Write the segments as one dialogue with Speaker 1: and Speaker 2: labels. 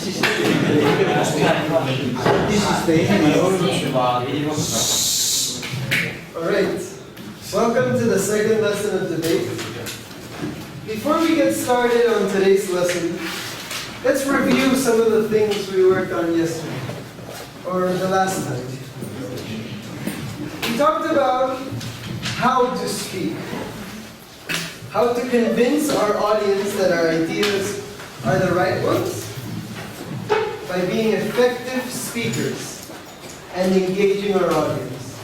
Speaker 1: Alright, welcome to the second lesson of debate. Before we get started on today's lesson, let's review some of the things we worked on yesterday, or the last time. We talked about how to speak, how to convince our audience that our ideas are the right ones, by being effective speakers and engaging our audience.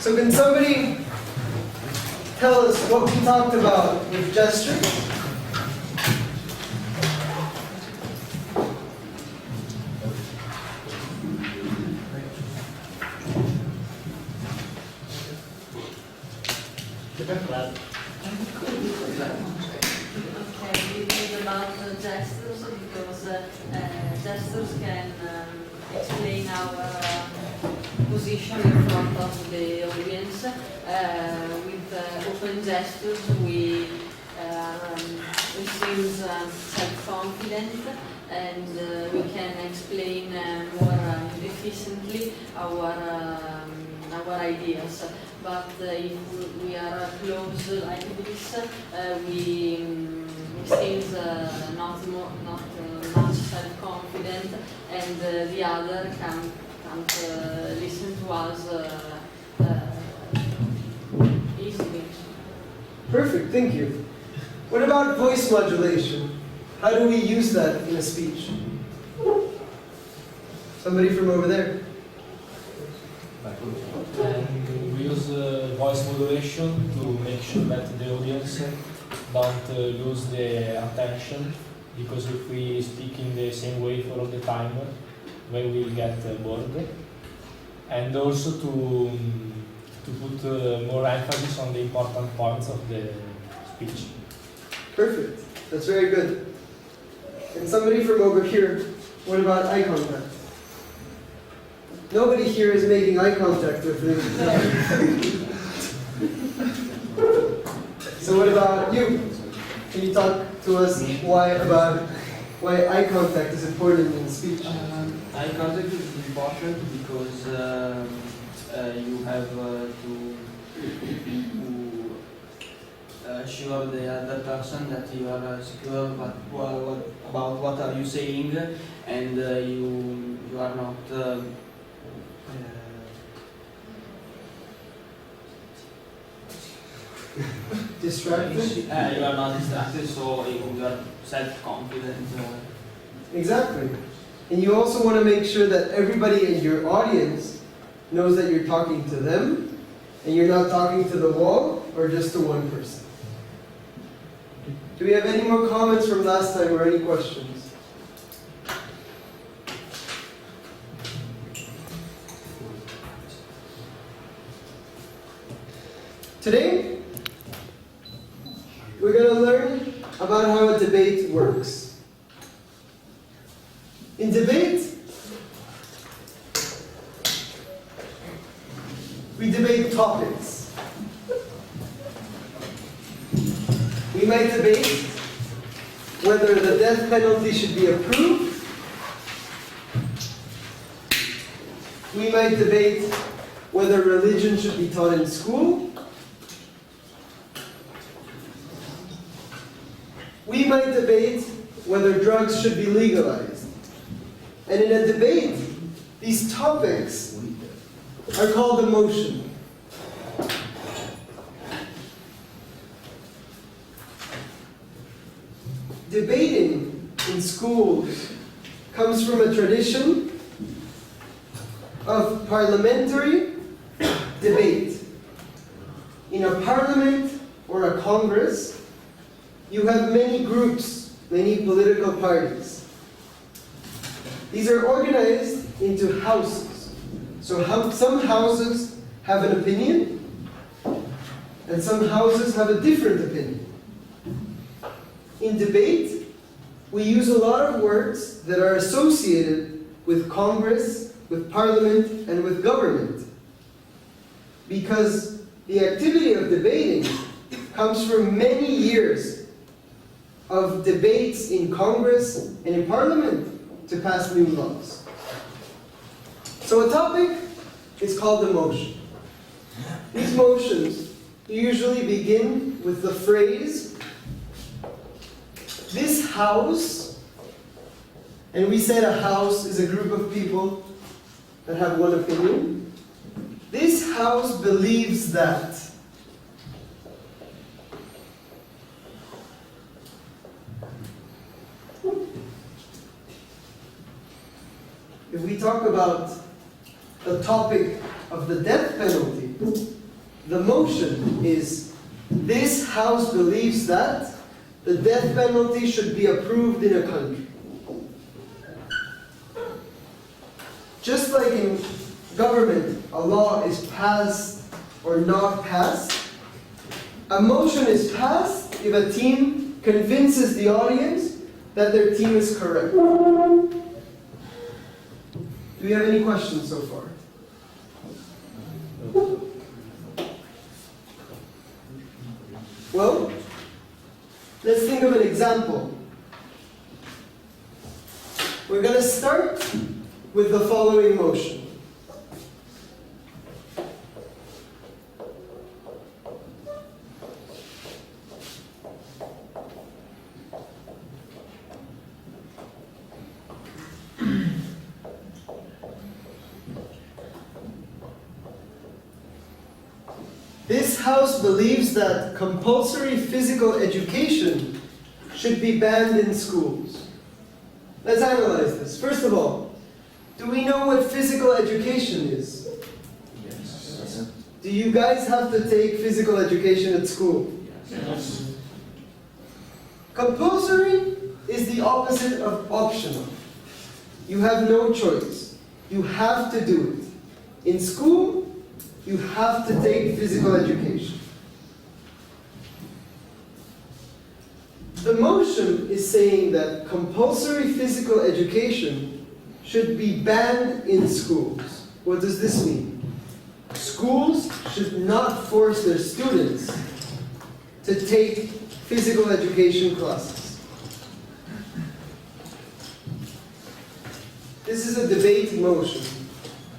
Speaker 1: So can somebody tell us what we talked about with gestures?
Speaker 2: Okay, we talked about gestures because gestures can explain our position in front of the audience. With open gestures, we seem self-confident and we can explain more efficiently our ideas. But if we are close like this, we seem not much self-confident, and the other can't listen to us easily.
Speaker 1: Perfect, thank you. What about voice modulation? How do we use that in a speech? Somebody from over there?
Speaker 3: We use voice modulation to make sure that the audience don't lose the attention, because if we speak in the same way for all the time, we will get bored. And also to put more emphasis on the important points of the speech.
Speaker 1: Perfect, that's very good. And somebody from over here, what about eye contact? Nobody here is making eye contact with me. So what about you? Can you talk to us why eye contact is important in speech?
Speaker 4: Eye contact is important because you have to assure the other person that you are secure about what are you saying, and you are not
Speaker 1: Distracted?
Speaker 4: you are not distracted, so you are self-confident.
Speaker 1: Exactly. And you also want to make sure that everybody in your audience knows that you're talking to them, and you're not talking to the wall or just to one person. Do we have any more comments from last time or any questions? Today, we're going to learn about how a debate works. In debate, we debate topics. We might debate whether the death penalty should be approved. We might debate whether religion should be taught in school. We might debate whether drugs should be legalized. And in a debate, these topics are called a motion. Debating in schools comes from a tradition of parliamentary debate. In a parliament or a congress, you have many groups, many political parties. These are organized into houses. So some houses have an opinion, and some houses have a different opinion. In debate, we use a lot of words that are associated with Congress, with Parliament, and with government. Because the activity of debating comes from many years of debates in Congress and in Parliament to pass new laws. So a topic is called a motion. These motions usually begin with the phrase, "This House," and we said a house is a group of people that have one opinion. "This House believes that." If we talk about the topic of the death penalty, the motion is, "This House believes that the death penalty should be approved in a country." Just like in government, a law is passed or not passed, a motion is passed if a team convinces the audience that their team is correct. Do we have any questions so far? Well, let's think of an example. We're going to start with the following motion. This House believes that compulsory physical education should be banned in schools. Let's analyze this. First of all, do we know what physical education is?
Speaker 3: Yes.
Speaker 1: Do you guys have to take physical education at school?
Speaker 3: Yes.
Speaker 1: Compulsory is the opposite of optional. You have no choice. You have to do it. In school, you have to take physical education. The motion is saying that compulsory physical education should be banned in schools. What does this mean? Schools should not force their students to take physical education classes. This is a debate motion,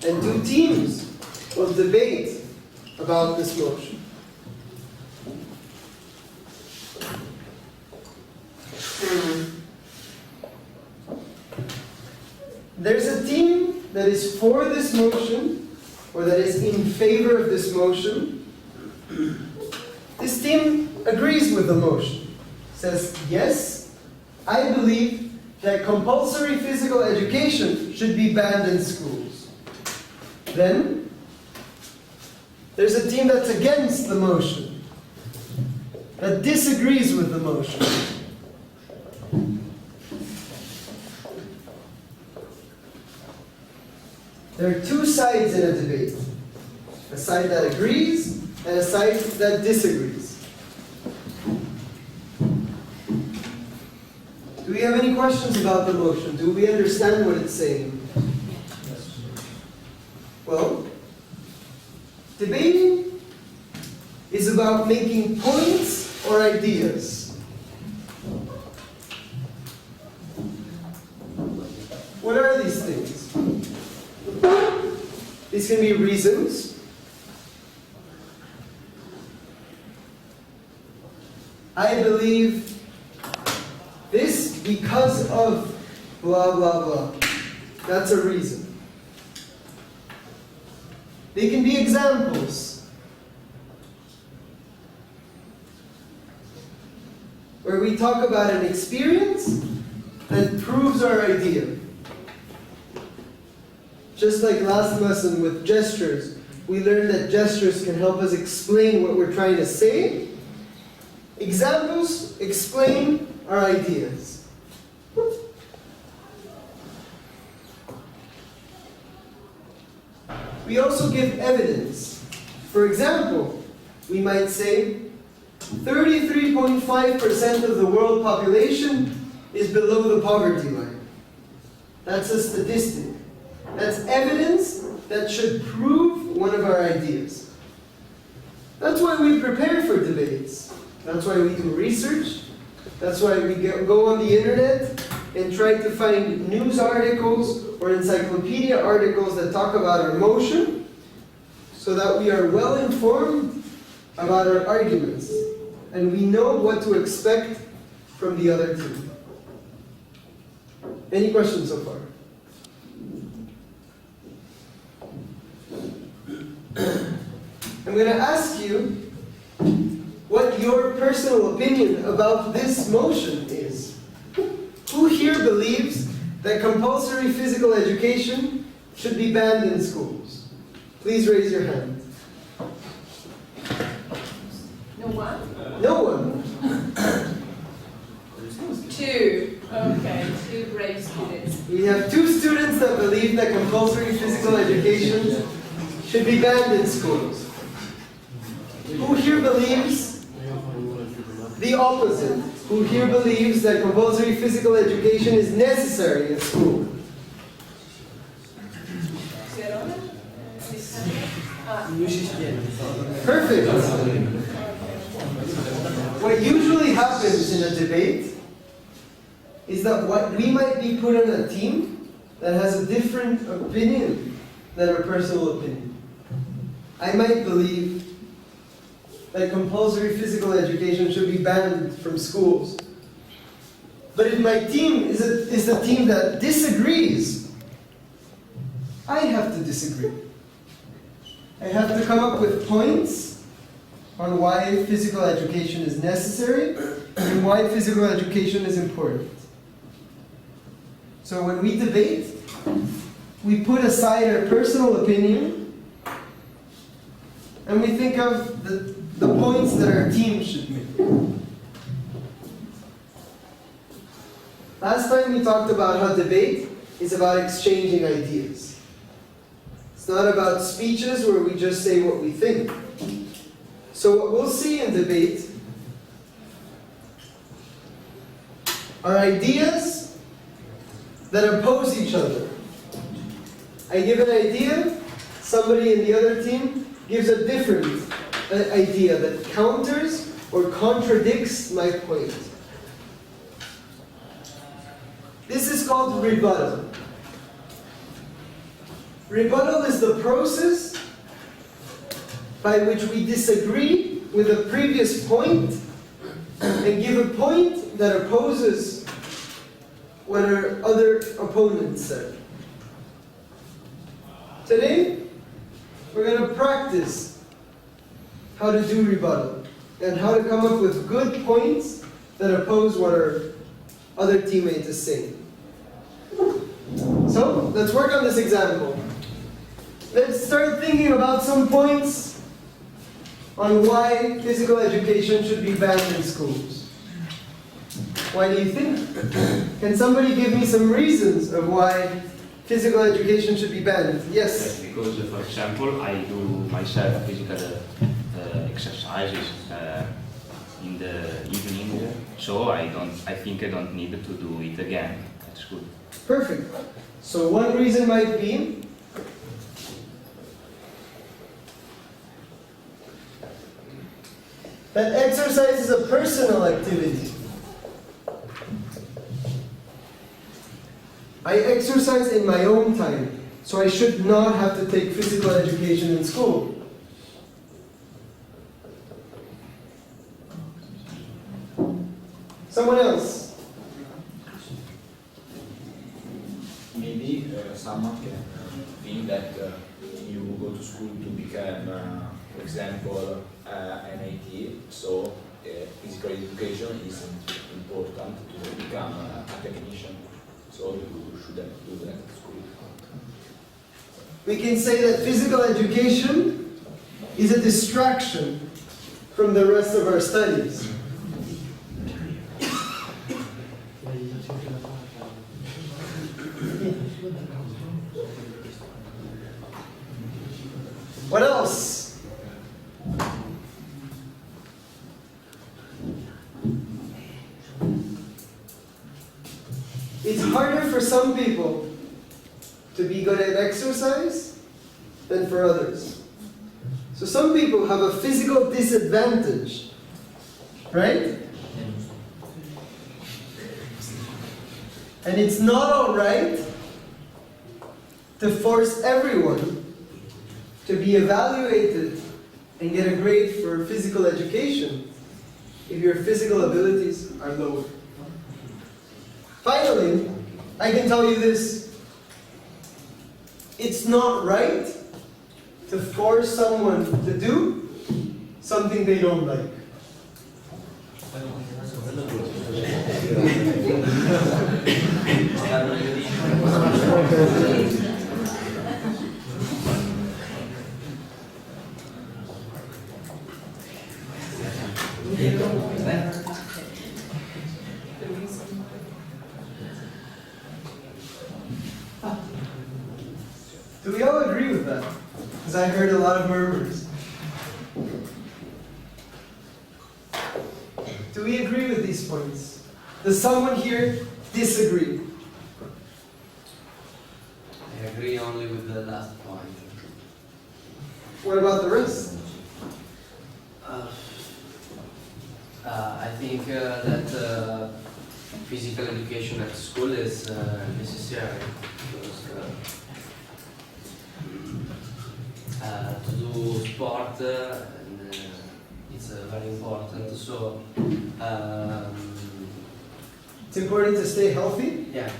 Speaker 1: and two teams will debate about this motion. There's a team that is for this motion, or that is in favor of this motion. This team agrees with the motion. Says, yes, I believe that compulsory physical education should be banned in schools. Then, there's a team that's against the motion, that disagrees with the motion. There are two sides in a debate. A side that agrees and a side that disagrees. Do we have any questions about the motion? Do we understand what it's saying? Well, debating is about making points or ideas. What are these things? These can be reasons. I believe this because of blah, blah, blah. That's a reason. They can be examples where we talk about an experience that proves our idea. Just like last lesson with gestures, we learned that gestures can help us explain what we're trying to say. Examples explain our ideas. We also give evidence. For example, we might say 33.5% of the world population is below the poverty line. That's a statistic. That's evidence that should prove one of our ideas. That's why we prepare for debates. That's why we do research. That's why we go on the internet and try to find news articles or encyclopedia articles that talk about our motion, so that we are well informed about our arguments and we know what to expect from the other team. Any questions so far? I'm going to ask you what your personal opinion about this motion is. Who here believes that compulsory physical education should be banned in schools? Please raise your hand.
Speaker 5: No one?
Speaker 1: No one.
Speaker 5: Two. Okay, two brave students.
Speaker 1: We have 2 students that believe that compulsory physical education should be banned in schools. Who here believes the opposite? Who here believes that compulsory physical education is necessary in school? Perfect. What usually happens in a debate is that what we might be put on a team that has a different opinion than our personal opinion. I might believe that compulsory physical education should be banned from schools. But if my team is a team that disagrees, I have to disagree. I have to come up with points on why physical education is necessary and why physical education is important. So when we debate, we put aside our personal opinion and we think of the points that our team should make. Last time we talked about how debate is about exchanging ideas. It's not about speeches where we just say what we think. So what we'll see in debate are ideas that oppose each other. I give an idea, somebody in the other team gives a different idea that counters or contradicts my point. This is called rebuttal. Rebuttal is the process by which we disagree with a previous point and give a point that opposes what our other opponent said. Today, we're going to practice how to do rebuttal and how to come up with good points that oppose what our other teammate is saying. So, let's work on this example. Let's start thinking about some points on why physical education should be banned in schools. Why do you think? Can somebody give me some reasons of why physical education should be banned? Yes?
Speaker 6: Because, for example, I do myself physical exercises in the evening, so I think I don't need to do it again at school.
Speaker 1: Perfect. So one reason might be that exercise is a personal activity. I exercise in my own time, so I should not have to take physical education in school. Someone else?
Speaker 7: Maybe someone can think that you go to school to become, for example, an IT, so physical education is important to become a technician, so you shouldn't do that at school.
Speaker 1: We can say that physical education is a distraction from the rest of our studies. What else? It's harder for some people to be good at exercise than for others. So some people have a physical disadvantage, right? And it's not all right to force everyone to be evaluated and get a grade for physical education if your physical abilities are lower. Finally, I can tell you this. It's not right to force someone to do something they don't like. Do we all agree with that? Because I heard a lot of murmurs. Do we agree with these points? Does someone here disagree?
Speaker 8: I agree only with the last point.
Speaker 1: What about the rest?
Speaker 8: I think that physical education at school is necessary because to do sport and, it's very important. So
Speaker 1: It's important to stay healthy?
Speaker 8: yeah.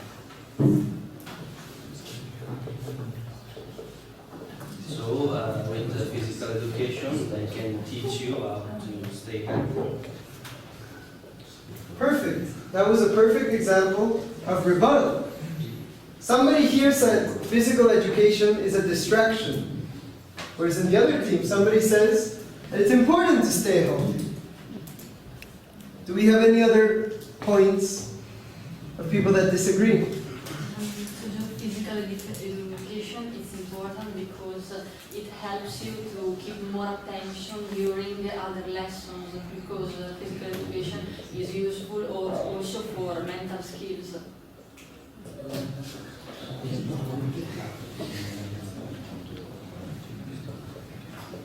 Speaker 8: So with the physical education, they can teach you how to stay healthy.
Speaker 1: Perfect. That was a perfect example of rebuttal. Somebody here said physical education is a distraction. Whereas in the other team, somebody says that it's important to stay healthy. Do we have any other points of people that disagree?
Speaker 2: To do physical education is important because it helps you to keep more attention during other lessons, because physical education is useful also for mental skills.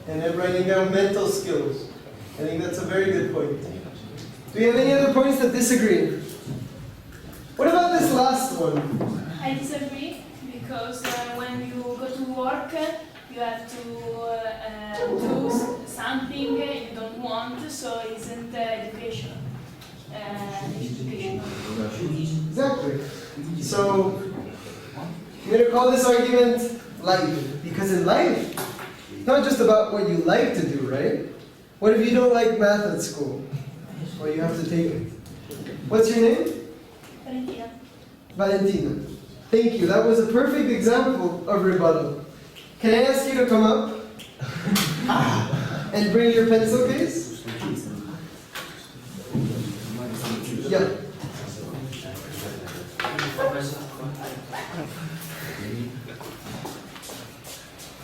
Speaker 1: And then writing down mental skills. I think that's a very good point. Do we have any other points that disagree? What about this last one?
Speaker 5: I disagree because when you go to work, you have to do something you don't want, so it isn't education.
Speaker 1: Exactly. So, I'm going to call this argument life. Because in life, it's not just about what you like to do, right? What if you don't like math at school? Well, you have to take it. What's your name?
Speaker 5: Valentina.
Speaker 1: Valentina. Thank you. That was a perfect example of rebuttal. Can I ask you to come up and bring your pencil case? Yeah.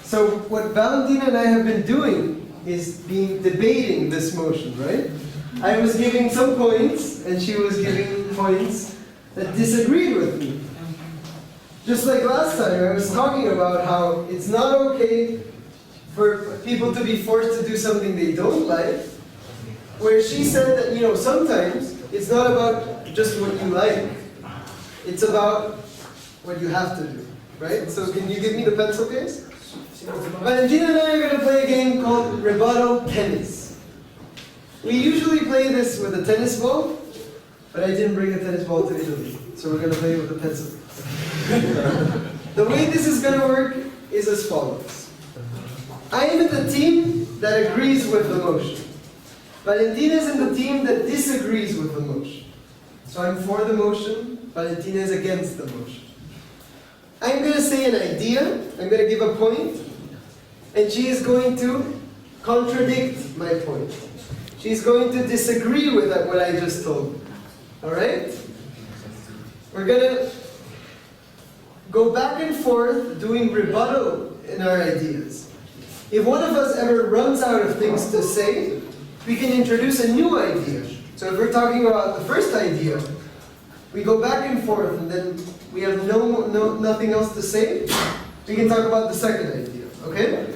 Speaker 1: So what Valentina and I have been doing is debating this motion, right? I was giving some points, and she was giving points that disagreed with me. Just like last time, I was talking about how it's not okay for people to be forced to do something they don't like, where she said that, sometimes it's not about just what you like, it's about what you have to do, right? So can you give me the pencil case? Valentina and I are going to play a game called Rebuttal Tennis. We usually play this with a tennis ball, but I didn't bring a tennis ball to Italy, so we're going to play with a pencil. The way this is going to work is as follows. I am in the team that agrees with the motion. Valentina is in the team that disagrees with the motion. So I'm for the motion, Valentina is against the motion. I'm going to say an idea, I'm going to give a point, and she is going to contradict my point. She's going to disagree with what I just told her. Alright? We're going to go back and forth doing rebuttal in our ideas. If one of us ever runs out of things to say, we can introduce a new idea. So if we're talking about the first idea, we go back and forth, and then we have nothing else to say, we can talk about the second idea, okay?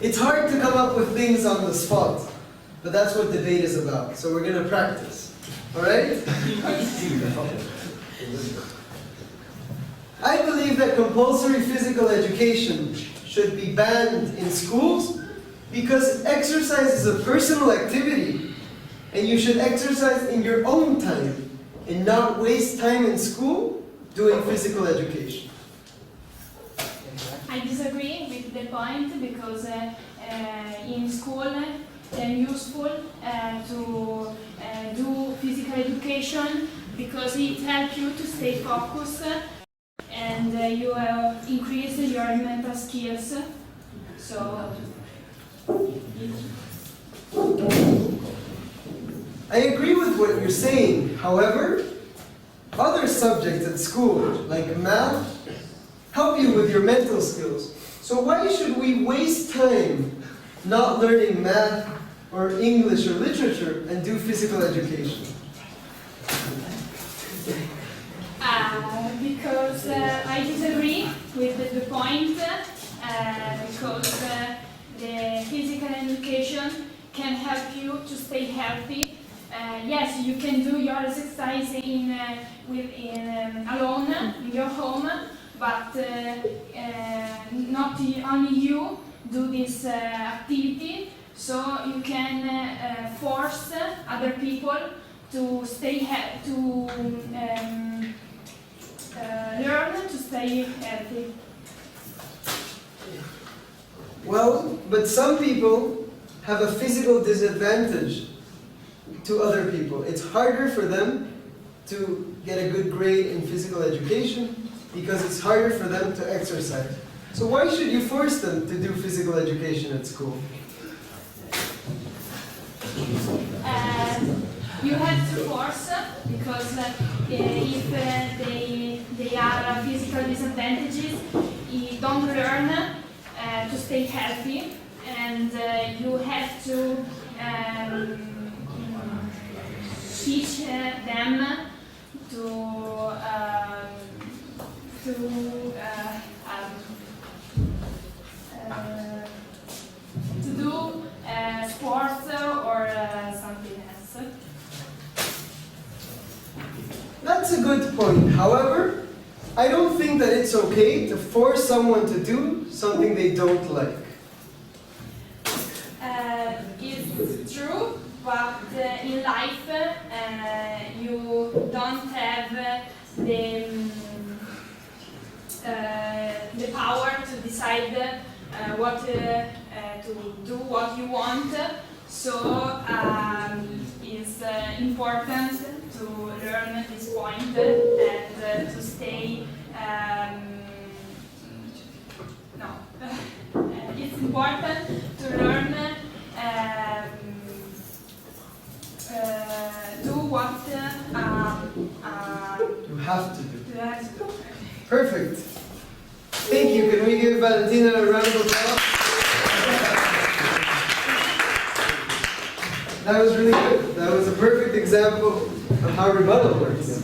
Speaker 1: It's hard to come up with things on the spot, but that's what debate is about. So we're going to practice, all right? that compulsory physical education should be banned in schools? Because exercise is a personal activity, and you should exercise in your own time and not waste time in school doing physical education.
Speaker 5: I disagree with the point because in school it's useful to do physical education because it helps you to stay focused and you increase your mental skills. So.
Speaker 1: I agree with what you're saying. However, other subjects at school, like math, help you with your mental skills. So why should we waste time not learning math or English or literature and do physical education?
Speaker 5: Because I disagree with the point because the physical education can help you to stay healthy. Yes, you can do your exercise alone in your home, but not only you do this activity, so you can force other people to learn to stay healthy.
Speaker 1: Well, but some people have a physical disadvantage to other people. It's harder for them to get a good grade in physical education because it's harder for them to exercise. So why should you force them to do physical education at school?
Speaker 5: You have to force because if they are physical disadvantages, you don't learn to stay healthy, and you have to teach them to do sports or something else.
Speaker 1: That's a good point. However, I don't think that it's okay to force someone to do something they don't like.
Speaker 5: It's true, but in life you don't have the power to decide what to do, what you want. So it's important to learn this point and to stay. It's important to learn do what
Speaker 1: You have to do.
Speaker 5: you have to do.
Speaker 1: Perfect. Thank you. Can we give Valentina a round of applause? That was really good. That was a perfect example of how rebuttal works.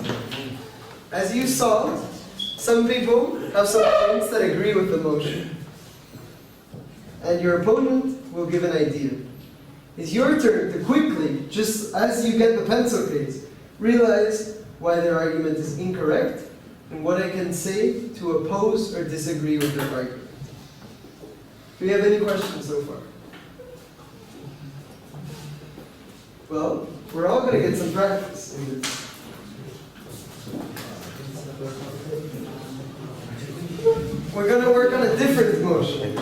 Speaker 1: As you saw, some people have some points that agree with the motion. And your opponent will give an idea. It's your turn to quickly, just as you get the pencil case, realize why their argument is incorrect and what I can say to oppose or disagree with their argument. Do we have any questions so far? Well, we're all going to get some practice in this. We're going to work on a different motion.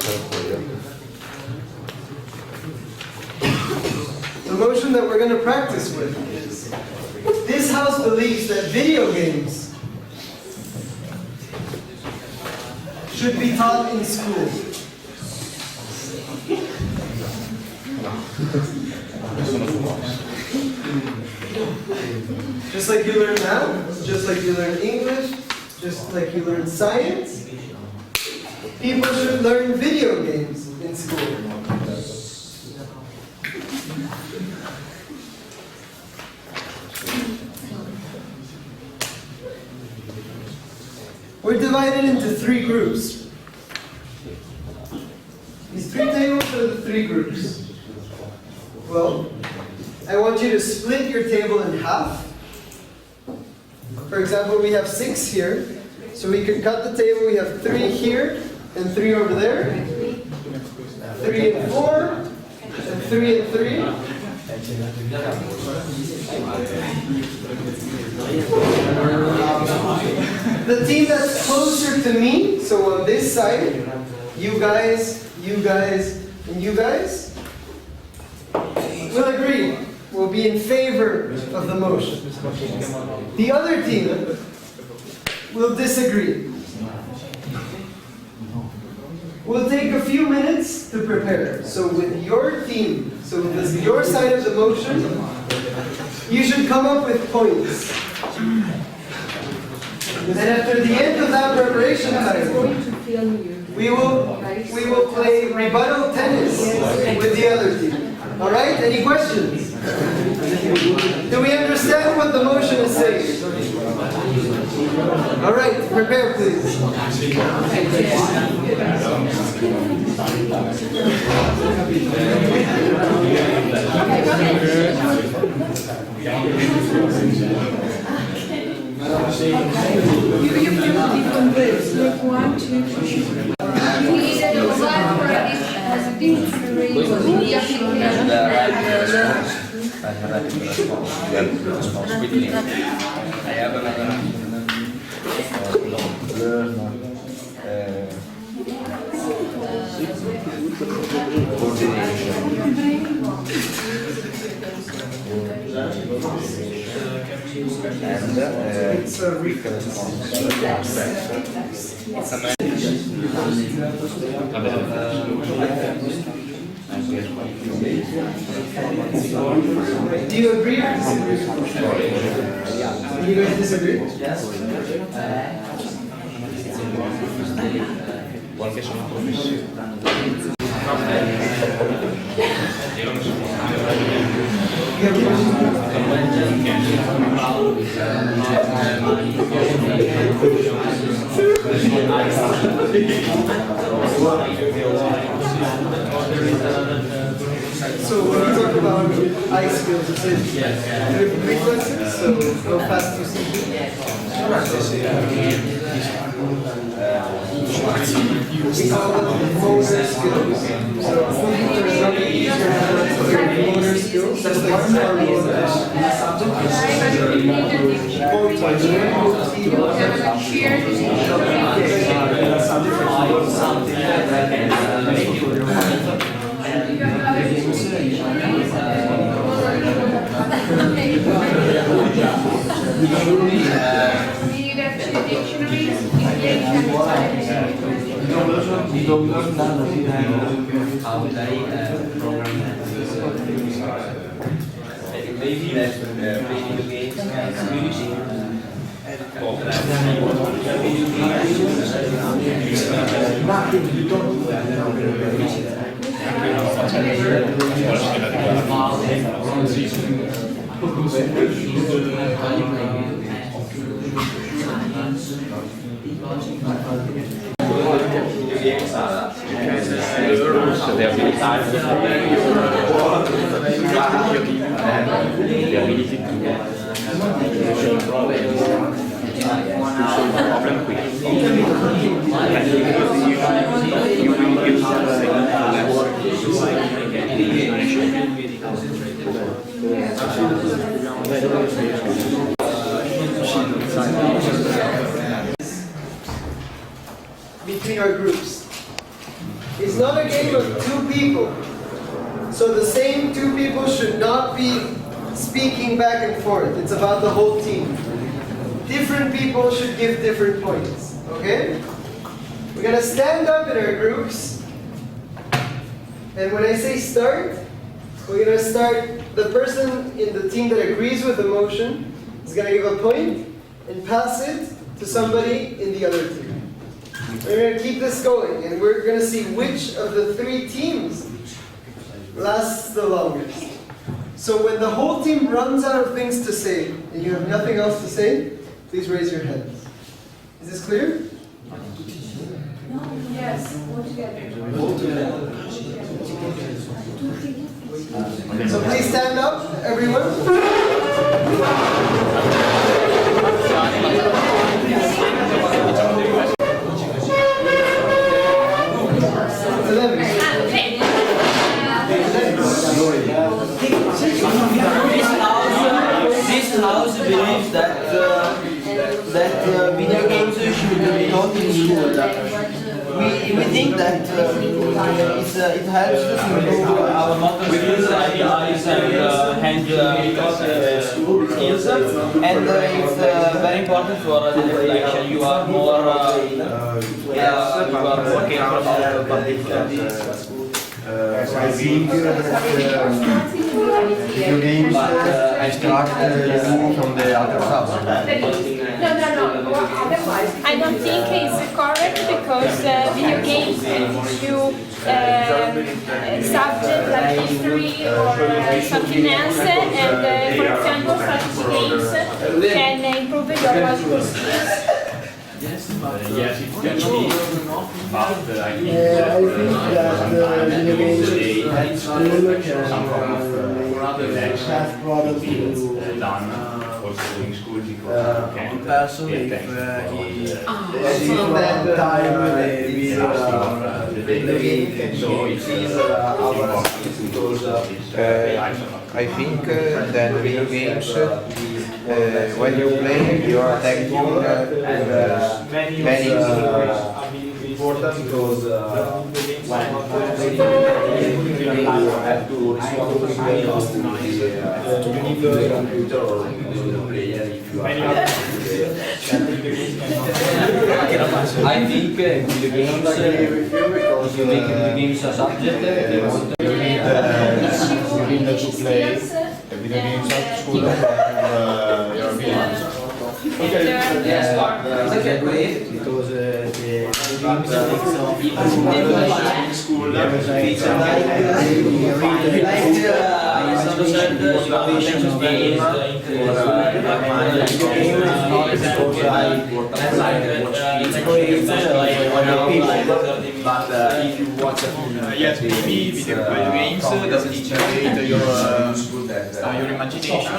Speaker 1: The motion that we're going to practice with is, this house believes that video games should be taught in school. Just like you learn math, just like you learn English, just like you learn science, people should learn video games in school. We're divided into 3 groups. These 3 tables are the 3 groups. Well, I want you to split your table in half. For example, we have 6 here, So we can cut the table. We have 3 here and 3 over there. 3 and 4 and 3 and 3. The team that's closer to me, so on this side, you guys, and you guys, will agree, will be in favor of the motion. The other team will disagree. We'll take a few minutes to prepare. So with your team, so with your side of the motion, you should come up with points. And after the end of that preparation time, we will play rebuttal tennis with the other team. All right? Any questions? Do we understand what the motion is saying? All right, prepare please.
Speaker 9: You can do different ways, like 1, 2, 3. Has a different way to the application.
Speaker 7: I have another
Speaker 1: It's a Do you agree or disagree? Do you guys disagree?
Speaker 6: Yes. Qualche sono
Speaker 1: So when you talk about eye skills, is it reflexes? So how fast you see? We call them motor skills. So there's not easier motor skills. That's like our
Speaker 7: maybe that playing the games and music.
Speaker 6: the ability to solve a problem quickly. You will use
Speaker 1: between our groups. It's not a game of 2 people. So the same 2 people should not be speaking back and forth. It's about the whole team. Different people should give different points. Okay? We're going to stand up in our groups. And when I say start, we're going to start. The person in the team that agrees with the motion is going to give a point and pass it to somebody in the other team. We're going to keep this going, and we're going to see which of the 3 teams lasts the longest. So when the whole team runs out of things to say, and you have nothing else to say, please raise your hands. Is this clear?
Speaker 9: Yes, all together.
Speaker 1: So please stand up, everyone.
Speaker 4: that video games should be taught in school. We think that it helps to improve our motor eyes and hand skills, and it's very important for the reflection. You are more capable of public.
Speaker 10: I think video games extract you from the other subject.
Speaker 5: No. I don't think it's correct because video games can teach you subject like history or something else, and for example, strategy games can improve your logical skills.
Speaker 6: Yes, it can be, but I think
Speaker 1: video games at school
Speaker 6: some form of
Speaker 1: have problems
Speaker 6: done also in school because
Speaker 10: One person, if he sees one time
Speaker 6: so it's
Speaker 10: our because I think that video games, when you play, you are acting very important because when you have to respond to the computer or the player if you are
Speaker 8: I think video games, if you make video games a subject, they want
Speaker 10: you need to play video games at school and your opinions.
Speaker 4: Yes, exactly. Because the games in school but if you watch
Speaker 7: yes, maybe video games that teach your imagination.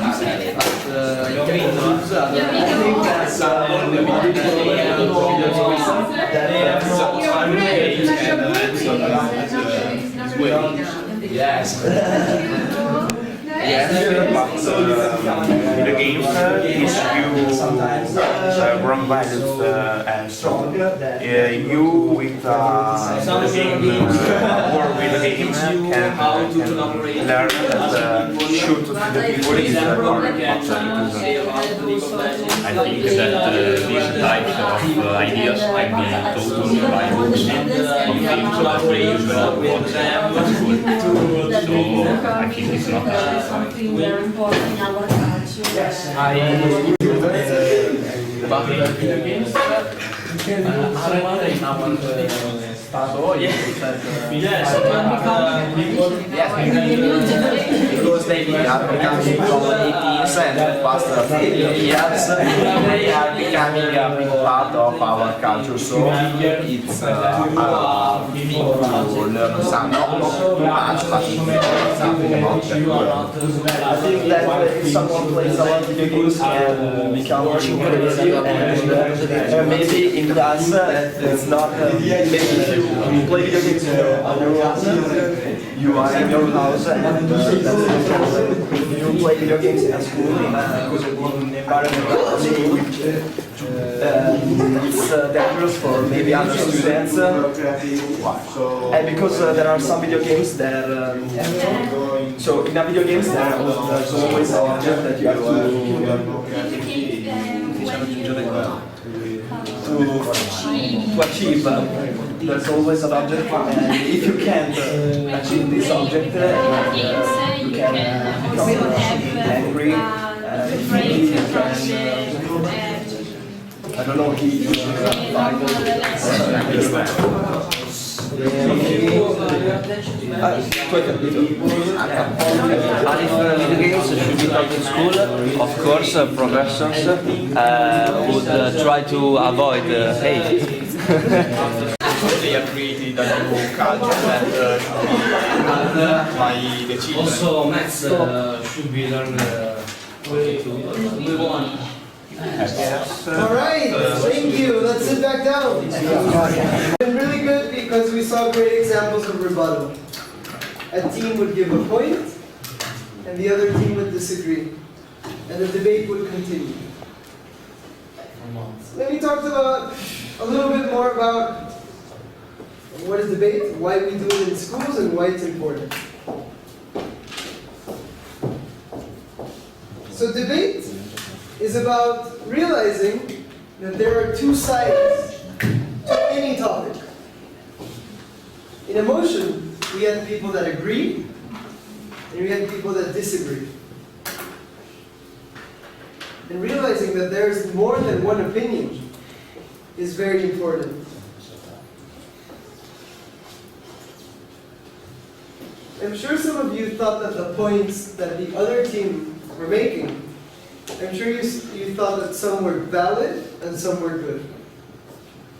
Speaker 10: Yes.
Speaker 6: Yes, but the games teach you wrong values and strong. You with the game or with the game can learn that shoot to the people is correct, not I think that these types of ideas might be taught by books on games that they usually not watch at school. So I think it's not
Speaker 2: something very important in our culture.
Speaker 4: Yes, but video games are in our
Speaker 7: Oh yes,
Speaker 4: because they are becoming from 18s and past 30 years, they are becoming a big part of our culture. So it's a thing to learn some, not much, but something about that. I think that if someone plays a lot of video games can become crazy, and maybe in class it's not maybe you play video games on your own, you are in your house, and if you play video games at school in an environment it's dangerous for maybe other students, and because there are some video games that so in a video games there's always an object that you have to achieve. There's always an object, and if you can't achieve this object, you can become angry, I don't know, he And if video games should be taught in school, of course professors would try to avoid hate.
Speaker 7: They have created a new culture that should be learned by the children.
Speaker 8: Also, maths should be learned to move on.
Speaker 1: All right, thank you. Let's sit back down. It's been really good because we saw great examples of rebuttal. A team would give a point, and the other team would disagree, and the debate would continue. Let me talk about a little bit more about what is debate, why we do it in schools, and why it's important. So debate is about realizing that there are two sides to any topic. In emotion, we have people that agree, and we have people that disagree. And realizing that there's more than one opinion is very important. I'm sure some of you thought that the points that the other team were making, I'm sure you thought that some were valid and some were good.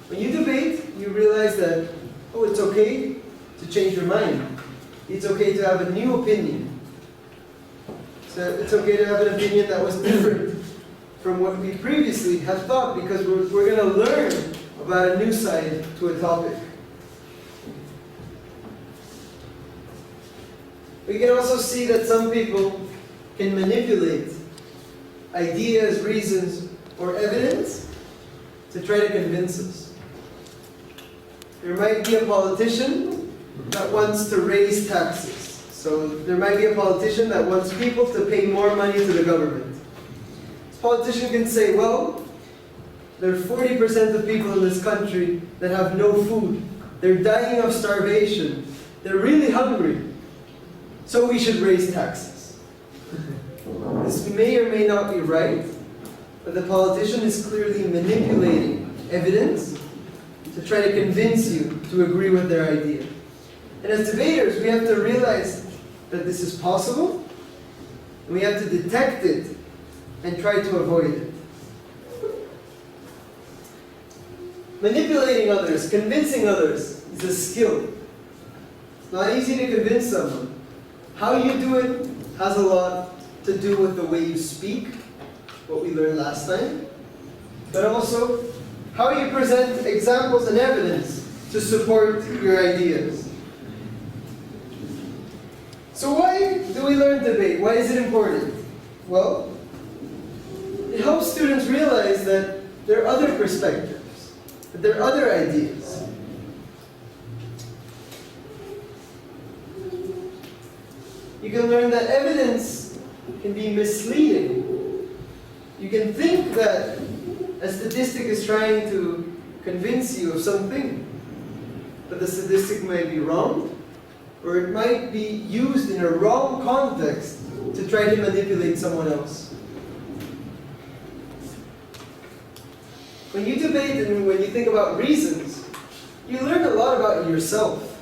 Speaker 1: When you debate, you realize that, oh, it's okay to change your mind. It's okay to have a new opinion. So it's okay to have an opinion that was different from what we previously had thought, because we're going to learn about a new side to a topic. We can also see that some people can manipulate ideas, reasons, or evidence to try to convince us. There might be a politician that wants to raise taxes. So there might be a politician that wants people to pay more money to the government. This politician can say, well, there are 40% of people in this country that have no food. They're dying of starvation. They're really hungry. So we should raise taxes. This may or may not be right, but the politician is clearly manipulating evidence to try to convince you to agree with their idea. And as debaters, we have to realize that this is possible, and we have to detect it and try to avoid it. Manipulating others, convincing others is a skill. It's not easy to convince someone. How you do it has a lot to do with the way you speak, what we learned last time, but also how you present examples and evidence to support your ideas. So why do we learn debate? Why is it important? Well, it helps students realize that there are other perspectives, that there are other ideas. You can learn that evidence can be misleading. You can think that a statistic is trying to convince you of something, but the statistic might be wrong, or it might be used in a wrong context to try to manipulate someone else. When you debate and when you think about reasons, you learn a lot about yourself.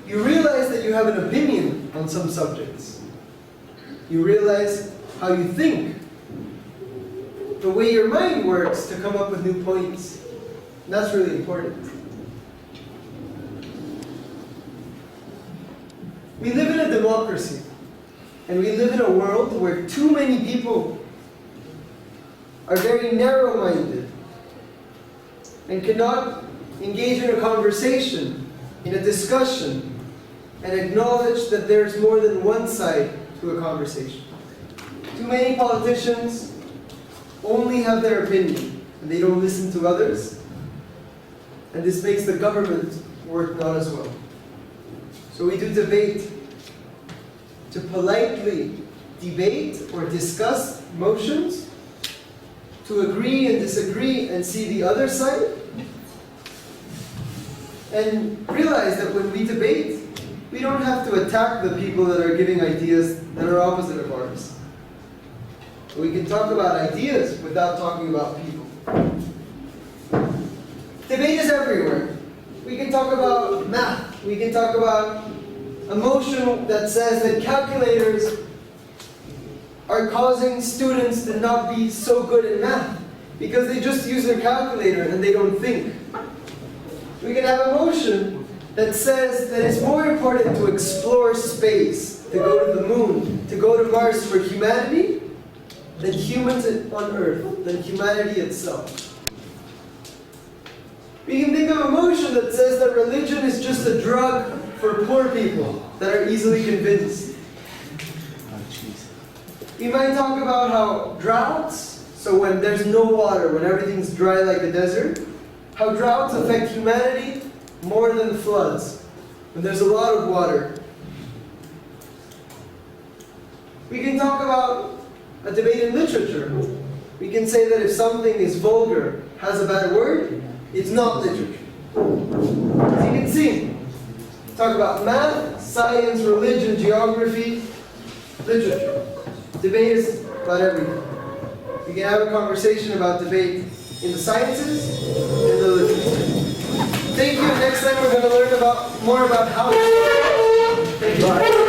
Speaker 1: You realize that you have an opinion on some subjects. You realize how you think, the way your mind works to come up with new points. And that's really important. We live in a democracy, and we live in a world where too many people are very narrow-minded and cannot engage in a conversation, in a discussion, and acknowledge that there's more than one side to a conversation. Too many politicians only have their opinion, and they don't listen to others, and this makes the government work not as well. So we do debate to politely debate or discuss motions, to agree and disagree and see the other side, and realize that when we debate, we don't have to attack the people that are giving ideas that are opposite of ours. We can talk about ideas without talking about people. Debate is everywhere. We can talk about math. We can talk about a motion that says that calculators are causing students to not be so good in math because they just use their calculator and they don't think. We can have a motion that says that it's more important to explore space, to go to the moon, to go to Mars for humanity, than humans on Earth, than humanity itself. We can think of a motion that says that religion is just a drug for poor people that are easily convinced. We might talk about how droughts, So when there's no water, when everything's dry like a desert, how droughts affect humanity more than floods. When there's a lot of water. We can talk about a debate in literature. We can say that if something is vulgar, has a bad word, it's not literature. As you can see, talk about math, science, religion, geography, literature. Debate is about everything. We can have a conversation about debate in the sciences and the literature. Thank you. Next time we're going to learn more about how. Thank you.